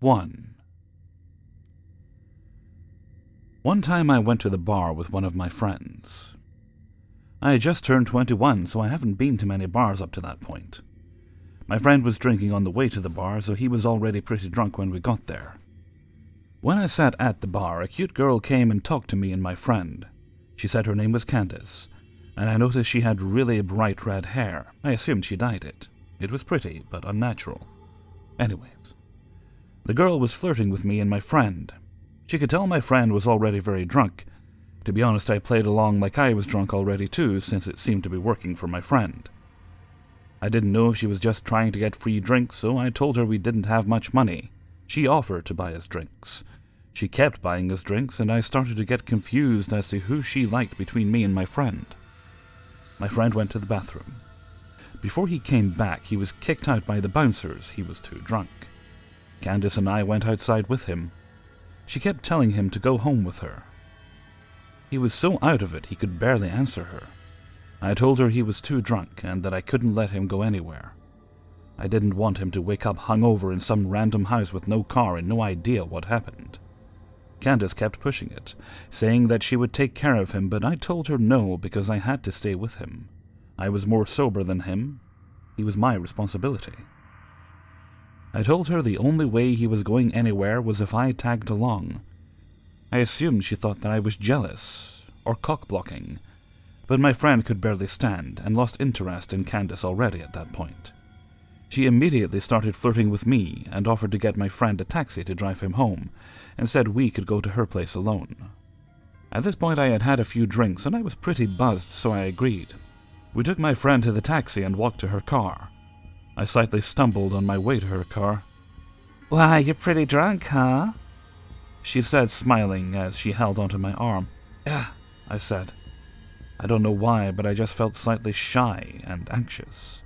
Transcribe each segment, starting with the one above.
1. One time I went to the bar with one of my friends. I had just turned 21, so I haven't been to many bars up to that point. My friend was drinking on the way to the bar, so he was already pretty drunk when we got there. When I sat at the bar, a cute girl came and talked to me and my friend. She said her name was Candace, and I noticed she had really bright red hair. I assumed she dyed it. It was pretty, but unnatural. Anyways, the girl was flirting with me and my friend. She could tell my friend was already very drunk. To be honest, I played along like I was drunk already too, since it seemed to be working for my friend. I didn't know if she was just trying to get free drinks, so I told her we didn't have much money. She offered to buy us drinks. She kept buying us drinks, and I started to get confused as to who she liked between me and my friend. My friend went to the bathroom. Before he came back, he was kicked out by the bouncers. He was too drunk. Candace and I went outside with him. She kept telling him to go home with her. He was so out of it he could barely answer her. I told her he was too drunk and that I couldn't let him go anywhere. I didn't want him to wake up hungover in some random house with no car and no idea what happened. Candace kept pushing it, saying that she would take care of him, but I told her no because I had to stay with him. I was more sober than him. He was my responsibility. I told her the only way he was going anywhere was if I tagged along. I assumed she thought that I was jealous or cock-blocking, but my friend could barely stand and lost interest in Candace already at that point. She immediately started flirting with me and offered to get my friend a taxi to drive him home, and said we could go to her place alone. At this point I had had a few drinks and I was pretty buzzed, so I agreed. We took my friend to the taxi and walked to her car. I slightly stumbled on my way to her car. "Why, you're pretty drunk, huh?" she said, smiling as she held onto my arm. "Yeah," I said. I don't know why, but I just felt slightly shy and anxious.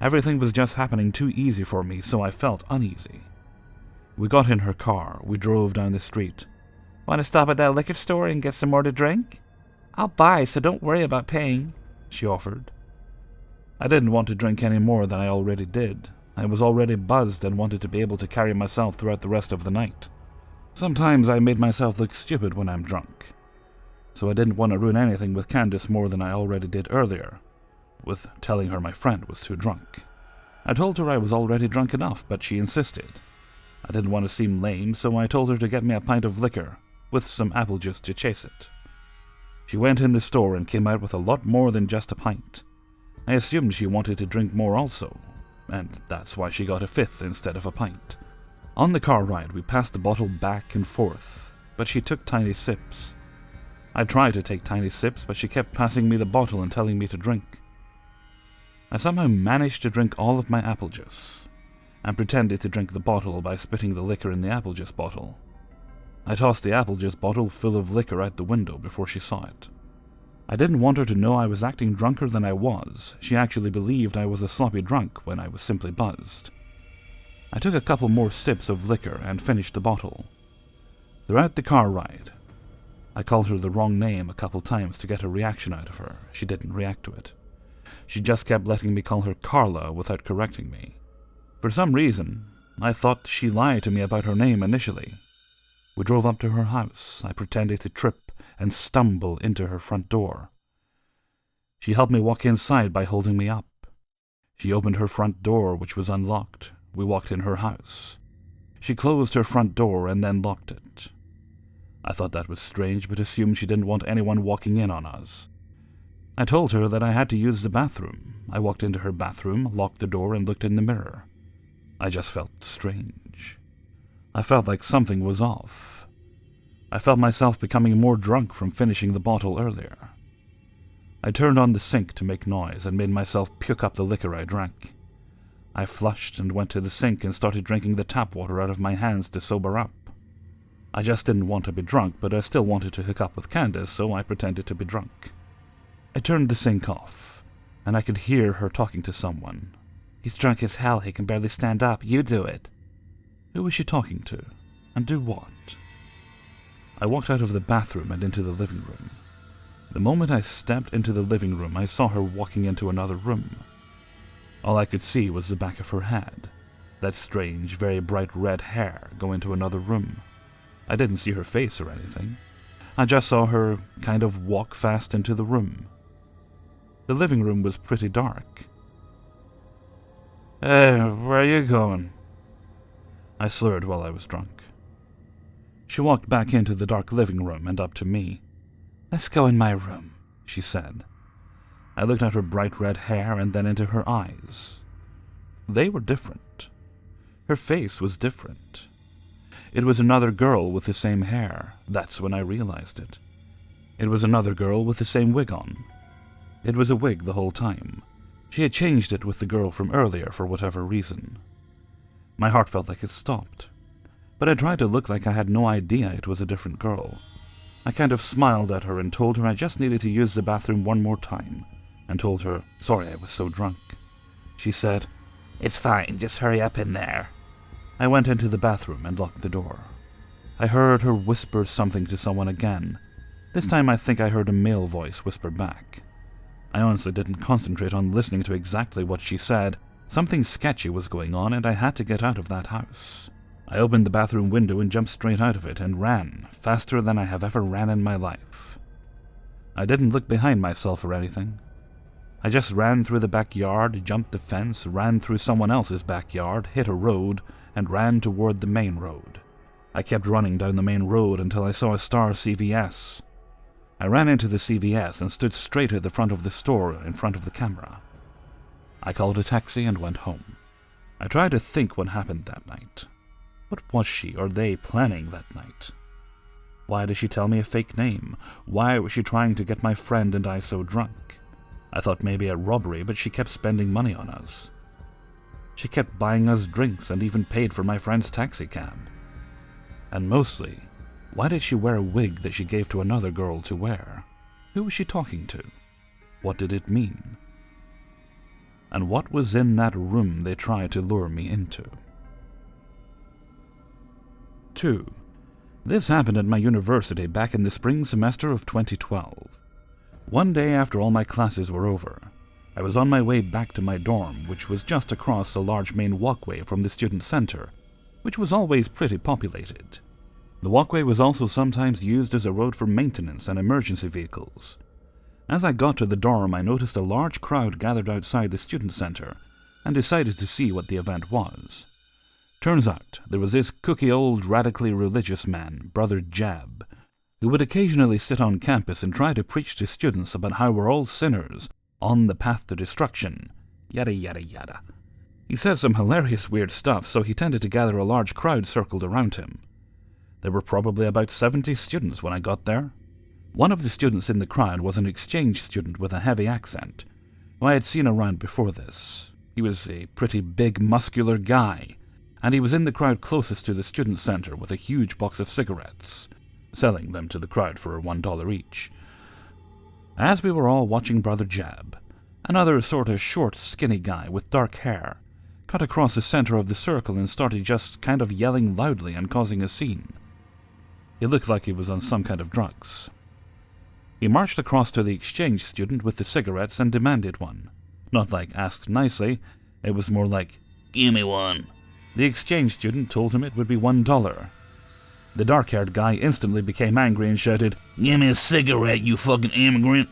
Everything was just happening too easy for me, so I felt uneasy. We got in her car. We drove down the street. "Want to stop at that liquor store and get some more to drink? I'll buy, so don't worry about paying," she offered. I didn't want to drink any more than I already did. I was already buzzed and wanted to be able to carry myself throughout the rest of the night. Sometimes I made myself look stupid when I'm drunk, so I didn't want to ruin anything with Candace more than I already did earlier, with telling her my friend was too drunk. I told her I was already drunk enough, but she insisted. I didn't want to seem lame, so I told her to get me a pint of liquor, with some apple juice to chase it. She went in the store and came out with a lot more than just a pint. I assumed she wanted to drink more also, and that's why she got a fifth instead of a pint. On the car ride, we passed the bottle back and forth, but she took tiny sips. I tried to take tiny sips, but she kept passing me the bottle and telling me to drink. I somehow managed to drink all of my apple juice, and pretended to drink the bottle by spitting the liquor in the apple juice bottle. I tossed the apple juice bottle full of liquor out the window before she saw it. I didn't want her to know I was acting drunker than I was. She actually believed I was a sloppy drunk when I was simply buzzed. I took a couple more sips of liquor and finished the bottle. Throughout the car ride, I called her the wrong name a couple times to get a reaction out of her. She didn't react to it. She just kept letting me call her Carla without correcting me. For some reason, I thought she lied to me about her name initially. We drove up to her house. I pretended to trip and stumble into her front door. She helped me walk inside by holding me up. She opened her front door, which was unlocked. We walked in her house. She closed her front door and then locked it. I thought that was strange, but assumed she didn't want anyone walking in on us. I told her that I had to use the bathroom. I walked into her bathroom, locked the door, and looked in the mirror. I just felt strange. I felt like something was off. I felt myself becoming more drunk from finishing the bottle earlier. I turned on the sink to make noise and made myself puke up the liquor I drank. I flushed and went to the sink and started drinking the tap water out of my hands to sober up. I just didn't want to be drunk, but I still wanted to hook up with Candace, so I pretended to be drunk. I turned the sink off, and I could hear her talking to someone. "He's drunk as hell, he can barely stand up, you do it." Who was she talking to? And do what? I walked out of the bathroom and into the living room. The moment I stepped into the living room, I saw her walking into another room. All I could see was the back of her head. that strange, very bright red hair go into another room. I didn't see her face or anything. I just saw her kind of walk fast into the room. The living room was pretty dark. "Hey, where are you going?" I slurred while I was drunk. She walked back into the dark living room and up to me. "Let's go in my room," she said. I looked at her bright red hair and then into her eyes. They were different. Her face was different. It was another girl with the same hair. That's when I realized it. It was another girl with the same wig on. It was a wig the whole time. She had changed it with the girl from earlier for whatever reason. My heart felt like it stopped, but I tried to look like I had no idea it was a different girl. I kind of smiled at her and told her I just needed to use the bathroom one more time, and told her sorry I was so drunk. She said, "It's fine, just hurry up in there." I went into the bathroom and locked the door. I heard her whisper something to someone again. This time I think I heard a male voice whisper back. I honestly didn't concentrate on listening to exactly what she said. Something sketchy was going on and I had to get out of that house. I opened the bathroom window and jumped straight out of it and ran, faster than I have ever ran in my life. I didn't look behind myself or anything. I just ran through the backyard, jumped the fence, ran through someone else's backyard, hit a road, and ran toward the main road. I kept running down the main road until I saw a Star CVS. I ran into the CVS and stood straight at the front of the store in front of the camera. I called a taxi and went home. I tried to think what happened that night. What was she or they planning that night? Why did she tell me a fake name? Why was she trying to get my friend and I so drunk? I thought maybe a robbery, but she kept spending money on us. She kept buying us drinks and even paid for my friend's taxi cab. And mostly, why did she wear a wig that she gave to another girl to wear? Who was she talking to? What did it mean? And what was in that room they tried to lure me into? 2. This happened at my university back in the spring semester of 2012. One day after all my classes were over, I was on my way back to my dorm, which was just across a large main walkway from the student center, which was always pretty populated. The walkway was also sometimes used as a road for maintenance and emergency vehicles. As I got to the dorm, I noticed a large crowd gathered outside the student center and decided to see what the event was. Turns out there was this kooky old radically religious man, Brother Jab, who would occasionally sit on campus and try to preach to students about how we're all sinners on the path to destruction, yada yada yada. He said some hilarious weird stuff, so he tended to gather a large crowd circled around him. There were probably about 70 students when I got there. One of the students in the crowd was an exchange student with a heavy accent, who I had seen around before this. He was a pretty big, muscular guy, and he was in the crowd closest to the student center with a huge box of cigarettes, selling them to the crowd for $1 each. As we were all watching Brother Jab, another sort of short, skinny guy with dark hair cut across the center of the circle and started just kind of yelling loudly and causing a scene. He looked like he was on some kind of drugs. He marched across to the exchange student with the cigarettes and demanded one. Not like asked nicely, it was more like, "Give me one." The exchange student told him it would be $1. The dark-haired guy instantly became angry and shouted, "Give me a cigarette, you fucking immigrant."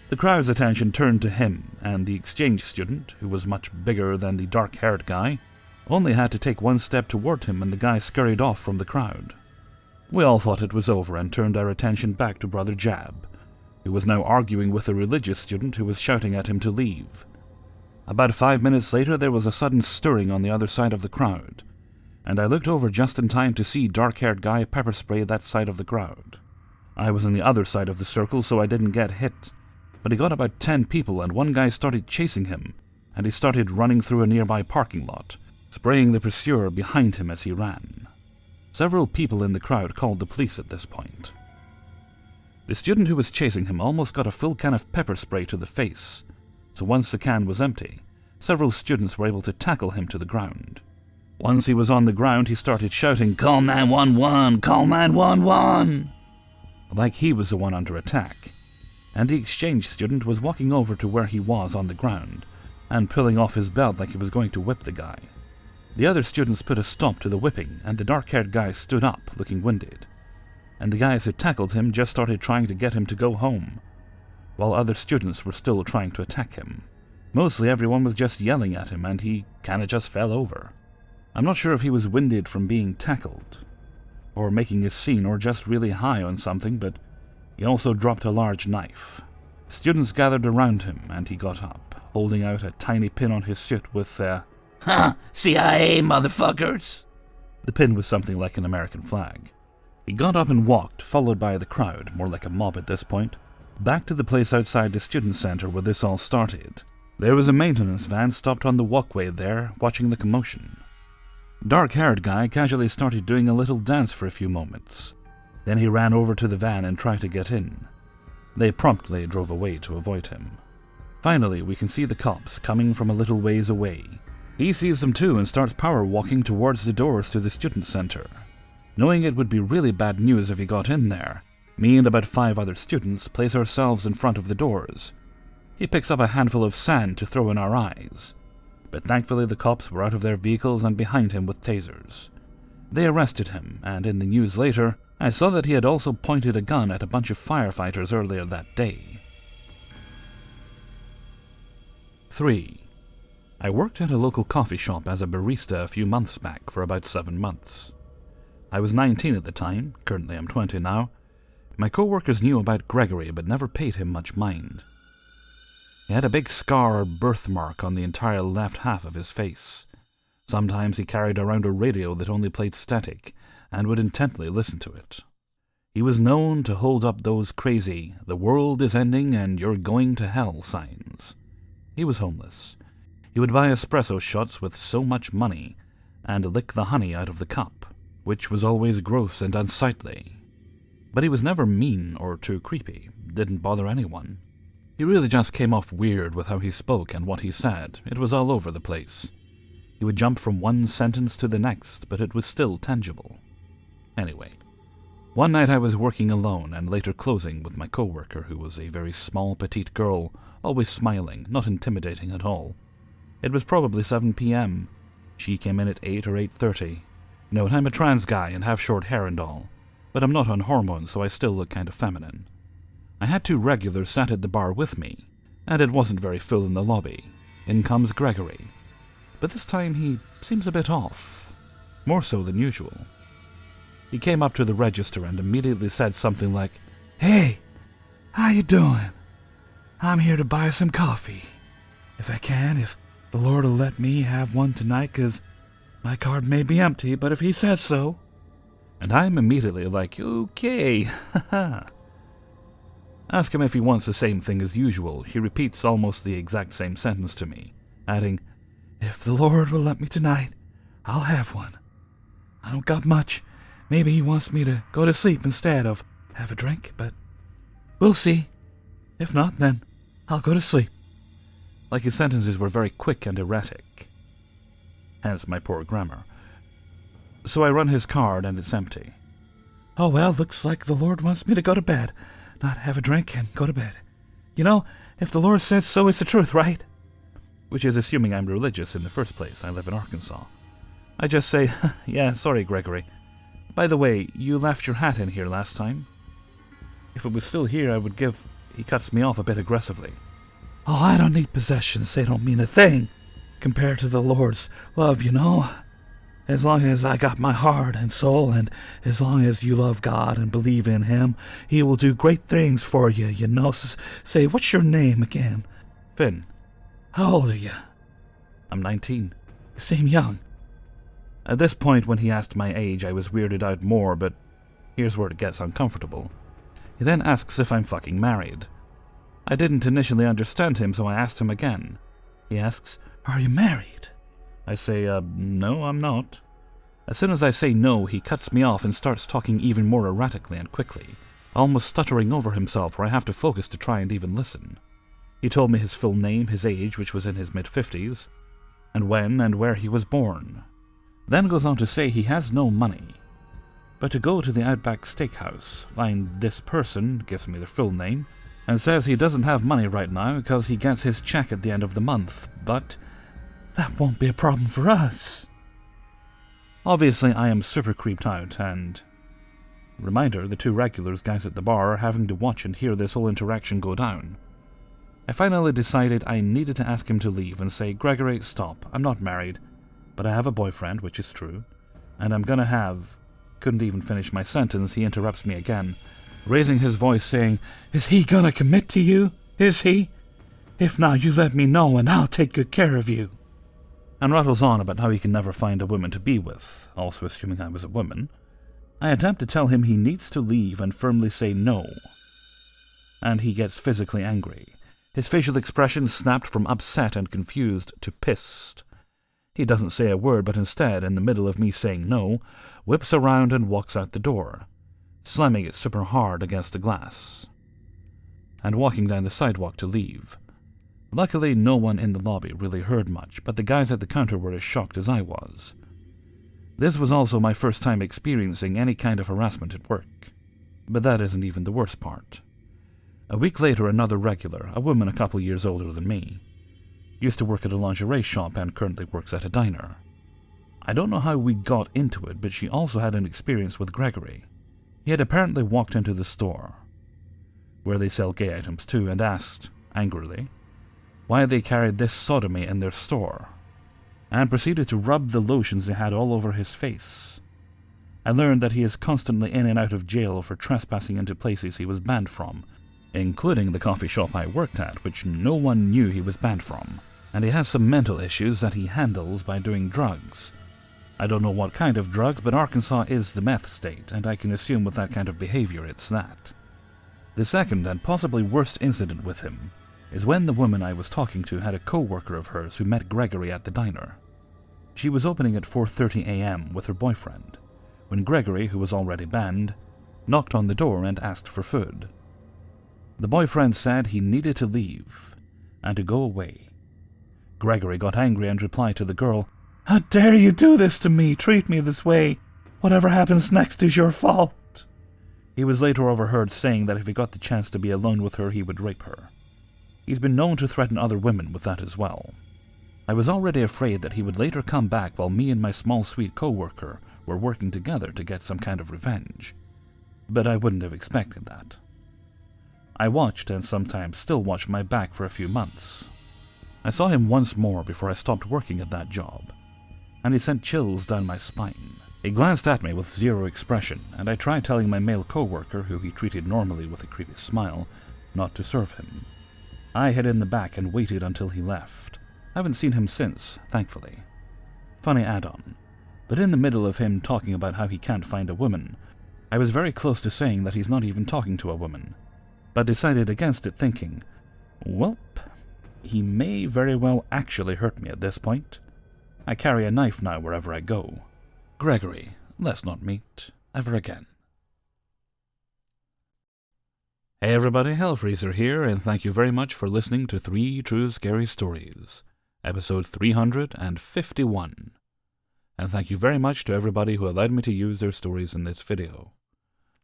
The crowd's attention turned to him, and the exchange student, who was much bigger than the dark-haired guy, only had to take one step toward him and the guy scurried off from the crowd. We all thought it was over and turned our attention back to Brother Jab, who was now arguing with a religious student who was shouting at him to leave. About 5 minutes later, there was a sudden stirring on the other side of the crowd, and I looked over just in time to see dark-haired guy pepper spray that side of the crowd. I was on the other side of the circle, so I didn't get hit, but he got about 10 people and one guy started chasing him, and he started running through a nearby parking lot, spraying the pursuer behind him as he ran. Several people in the crowd called the police at this point. The student who was chasing him almost got a full can of pepper spray to the face, so once the can was empty, several students were able to tackle him to the ground. Once he was on the ground, he started shouting, "Call 911! Call 911!" like he was the one under attack, and the exchange student was walking over to where he was on the ground and pulling off his belt like he was going to whip the guy. The other students put a stop to the whipping, and the dark-haired guy stood up, looking winded. And the guys who tackled him just started trying to get him to go home, while other students were still trying to attack him. Mostly everyone was just yelling at him, and he kinda just fell over. I'm not sure if he was winded from being tackled, or making a scene, or just really high on something, but he also dropped a large knife. Students gathered around him, and he got up, holding out a tiny pin on his suit with CIA motherfuckers! The pin was something like an American flag. He got up and walked, followed by the crowd, more like a mob at this point, back to the place outside the student center where this all started. There was a maintenance van stopped on the walkway there, watching the commotion. Dark-haired guy casually started doing a little dance for a few moments. Then he ran over to the van and tried to get in. They promptly drove away to avoid him. Finally, we can see the cops coming from a little ways away. He sees them too and starts power walking towards the doors to the student center. Knowing it would be really bad news if he got in there, me and about 5 other students place ourselves in front of the doors. He picks up a handful of sand to throw in our eyes, but thankfully the cops were out of their vehicles and behind him with tasers. They arrested him, and in the news later, I saw that he had also pointed a gun at a bunch of firefighters earlier that day. 3. I worked at a local coffee shop as a barista a few months back for about 7 months. I was 19 at the time, currently I'm 20 now. My co-workers knew about Gregory but never paid him much mind. He had a big scar or birthmark on the entire left half of his face. Sometimes he carried around a radio that only played static and would intently listen to it. He was known to hold up those crazy, "the world is ending and you're going to hell" signs. He was homeless. He would buy espresso shots with so much money and lick the honey out of the cup, which was always gross and unsightly. But he was never mean or too creepy, didn't bother anyone. He really just came off weird with how he spoke and what he said. It was all over the place. He would jump from one sentence to the next, but it was still tangible. Anyway, one night I was working alone and later closing with my co-worker, who was a very small, petite girl, always smiling, not intimidating at all. It was probably 7 p.m. She came in at 8 or 8:30. Note, I'm a trans guy and have short hair and all, but I'm not on hormones, so I still look kind of feminine. I had 2 regulars sat at the bar with me, and it wasn't very full in the lobby. In comes Gregory. But this time he seems a bit off, more so than usual. He came up to the register and immediately said something like, "Hey, how you doing? I'm here to buy some coffee. If I can, if the Lord will let me have one tonight, 'cause my card may be empty, but if he says so." And I'm immediately like, okay, haha. Ask him if he wants the same thing as usual. He repeats almost the exact same sentence to me, adding, "If the Lord will let me tonight, I'll have one. I don't got much. Maybe he wants me to go to sleep instead of have a drink, but we'll see. If not, then I'll go to sleep." Like his sentences were very quick and erratic. Hence my poor grammar. So I run his card and it's empty. "Oh well, looks like the Lord wants me to go to bed. Not have a drink and go to bed. You know, if the Lord says so, it's the truth, right?" Which is assuming I'm religious in the first place. I live in Arkansas. I just say, "Yeah, sorry, Gregory. By the way, you left your hat in here last time. If it was still here, I would give..." He cuts me off a bit aggressively. "Oh, I don't need possessions. They don't mean a thing compared to the Lord's love, you know. As long as I got my heart and soul, and as long as you love God and believe in Him, He will do great things for you, you know. Say, what's your name again?" "Finn." "How old are you?" "I'm 19. You seem young." At this point, when he asked my age, I was weirded out more, but here's where it gets uncomfortable. He then asks if I'm fucking married. I didn't initially understand him, so I asked him again. He asks, "Are you married?" I say, "No, I'm not." As soon as I say no, he cuts me off and starts talking even more erratically and quickly, almost stuttering over himself where I have to focus to try and even listen. He told me his full name, his age, which was in his mid-50s, and when and where he was born. Then goes on to say he has no money, but to go to the Outback Steakhouse, find this person, gives me their full name, and says he doesn't have money right now because he gets his check at the end of the month, but that won't be a problem for us. Obviously, I am super creeped out, and... Reminder, the two regulars guys at the bar are having to watch and hear this whole interaction go down. I finally decided I needed to ask him to leave and say, Gregory, stop, I'm not married, but I have a boyfriend, which is true, and I'm gonna have... Couldn't even finish my sentence, he interrupts me again, raising his voice saying, Is he gonna commit to you? Is he? If not, you let me know and I'll take good care of you. And rattles on about how he can never find a woman to be with, also assuming I was a woman. I attempt to tell him he needs to leave and firmly say no. And he gets physically angry. His facial expression snapped from upset and confused to pissed. He doesn't say a word, but instead, in the middle of me saying no, whips around and walks out the door, slamming it super hard against the glass, and walking down the sidewalk to leave. Luckily, no one in the lobby really heard much, but the guys at the counter were as shocked as I was. This was also my first time experiencing any kind of harassment at work. But that isn't even the worst part. A week later, another regular, a woman a couple years older than me, used to work at a lingerie shop and currently works at a diner. I don't know how we got into it, but she also had an experience with Gregory. He had apparently walked into the store, where they sell gay items too, and asked, angrily, why they carried this sodomy in their store, and proceeded to rub the lotions they had all over his face. I learned that he is constantly in and out of jail for trespassing into places he was banned from, including the coffee shop I worked at, which no one knew he was banned from, and he has some mental issues that he handles by doing drugs. I don't know what kind of drugs, but Arkansas is the meth state, and I can assume with that kind of behavior it's that. The second and possibly worst incident with him is when the woman I was talking to had a co-worker of hers who met Gregory at the diner. She was opening at 4:30 a.m. with her boyfriend, when Gregory, who was already banned, knocked on the door and asked for food. The boyfriend said he needed to leave, and to go away. Gregory got angry and replied to the girl, How dare you do this to me, treat me this way, whatever happens next is your fault. He was later overheard saying that if he got the chance to be alone with her, he would rape her. He's been known to threaten other women with that as well. I was already afraid that he would later come back while me and my small sweet co-worker were working together to get some kind of revenge, but I wouldn't have expected that. I watched and sometimes still watch my back for a few months. I saw him once more before I stopped working at that job, and he sent chills down my spine. He glanced at me with zero expression, and I tried telling my male co-worker, who he treated normally with a creepy smile, not to serve him. I hid in the back and waited until he left. I haven't seen him since, thankfully. Funny add-on, but in the middle of him talking about how he can't find a woman, I was very close to saying that he's not even talking to a woman, but decided against it thinking, welp, he may very well actually hurt me at this point. I carry a knife now wherever I go. Gregory, let's not meet ever again. Hey everybody, Hellfreezer here, and thank you very much for listening to 3 True Scary Stories, episode 351. And thank you very much to everybody who allowed me to use their stories in this video.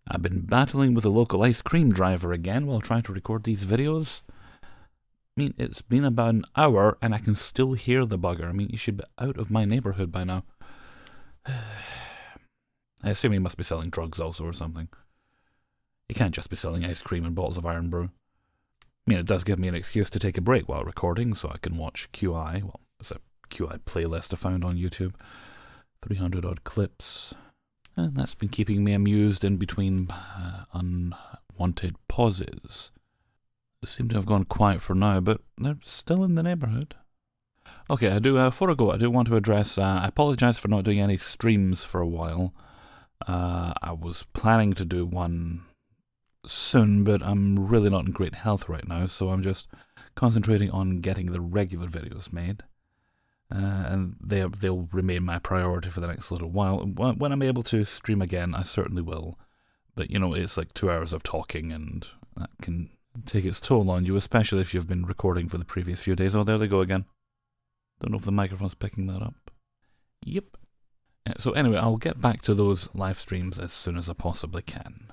I've been battling with a local ice cream driver again while trying to record these videos. I mean, it's been about an hour and I can still hear the bugger. I mean, you should be out of my neighborhood by now. I assume he must be selling drugs also or something. You can't just be selling ice cream and bottles of Iron Brew. I mean, it does give me an excuse to take a break while recording, so I can watch QI. Well, it's a QI playlist I found on YouTube. 300 odd clips. And that's been keeping me amused in between unwanted pauses. They seem to have gone quiet for now, but they're still in the neighborhood. Okay, before I go, I do want to address, I apologize for not doing any streams for a while. I was planning to do one soon, but I'm really not in great health right now, so I'm just concentrating on getting the regular videos made. And they'll remain my priority for the next little while. When I'm able to stream again, I certainly will. But, you know, it's like 2 hours of talking, and that can take its toll on you, especially if you've been recording for the previous few days. Oh, there they go again. Don't know if the microphone's picking that up. Yep. So anyway, I'll get back to those live streams as soon as I possibly can.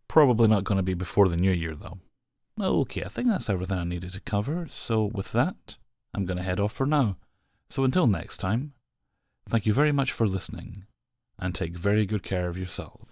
Probably not going to be before the new year, though. Okay, I think that's everything I needed to cover, so with that, I'm going to head off for now. So until next time, Thank you very much for listening, and take very good care of yourselves.